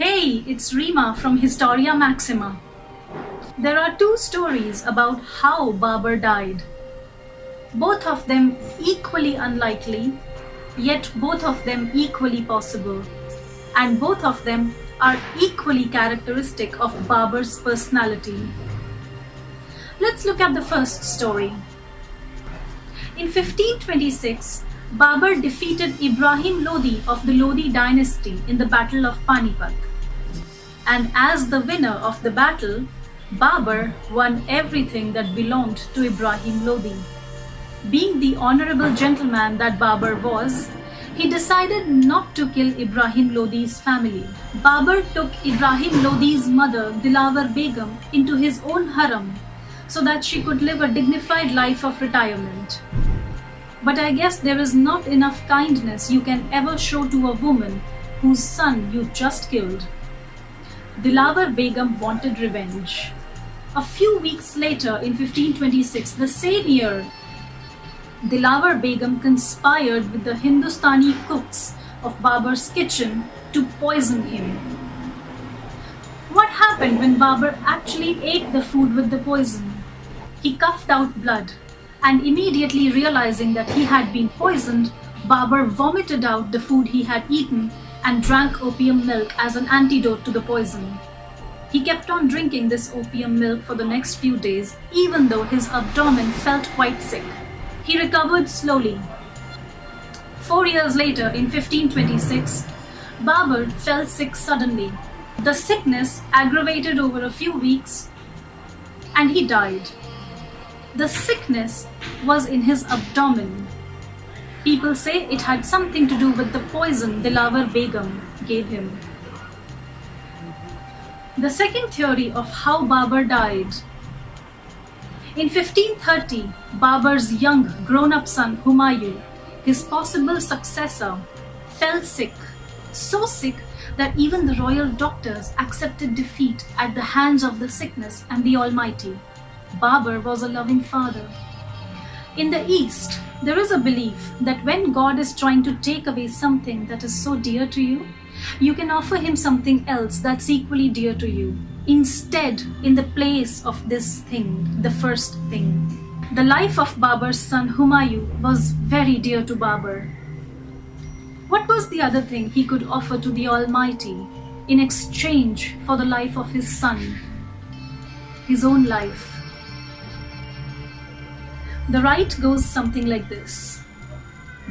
Hey, it's Rima from Historia Maxima. There are two stories about how Babur died. Both of them equally unlikely, yet both of them equally possible. And both of them are equally characteristic of Babur's personality. Let's look at the first story. In 1526, Babur defeated Ibrahim Lodi of the Lodi dynasty in the Battle of Panipat. And as the winner of the battle, Babur won everything that belonged to Ibrahim Lodi. Being the honorable gentleman that Babur was, he decided not to kill Ibrahim Lodi's family. Babur took Ibrahim Lodi's mother, Dilawar Begum, into his own harem so that she could live a dignified life of retirement. But I guess there is not enough kindness you can ever show to a woman whose son you just killed. Dilawar Begum wanted revenge. A few weeks later, in 1526, the same year, Dilawar Begum conspired with the Hindustani cooks of Babur's kitchen to poison him. What happened when Babur actually ate the food with the poison? He coughed out blood, and immediately realizing that he had been poisoned, Babur vomited out the food he had eaten and drank opium milk as an antidote to the poison. He kept on drinking this opium milk for the next few days, even though his abdomen felt quite sick. He recovered slowly. 4 years later, in 1526, Babur fell sick suddenly. The sickness aggravated over a few weeks, and he died. The sickness was in his abdomen. People say it had something to do with the poison Dilawar Begum gave him. The second theory of how Babur died. In 1530, Babur's young grown-up son Humayun, his possible successor, fell sick. So sick that even the royal doctors accepted defeat at the hands of the sickness and the Almighty. Babur was a loving father. In the East, there is a belief that when God is trying to take away something that is so dear to you, you can offer him something else that's equally dear to you. Instead, in the place of this thing, the first thing. The life of Babur's son Humayun was very dear to Babur. What was the other thing he could offer to the Almighty in exchange for the life of his son? His own life. The rite goes something like this.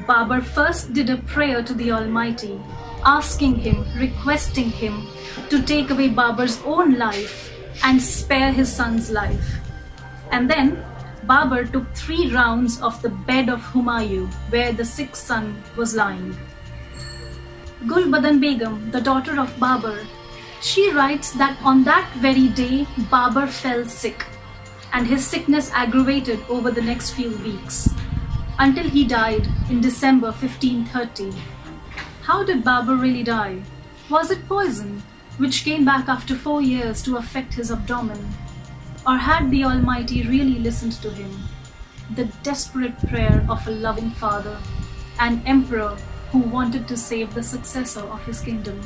Babur first did a prayer to the Almighty, asking him, requesting him to take away Babur's own life and spare his son's life. And then Babur took 3 rounds of the bed of Humayun where the sick son was lying. Gulbadan Begum, the daughter of Babur, she writes that on that very day Babur fell sick, and his sickness aggravated over the next few weeks, until he died in December 1530. How did Babur really die? Was it poison, which came back after 4 years to affect his abdomen? Or had the Almighty really listened to him? The desperate prayer of a loving father, an emperor who wanted to save the successor of his kingdom.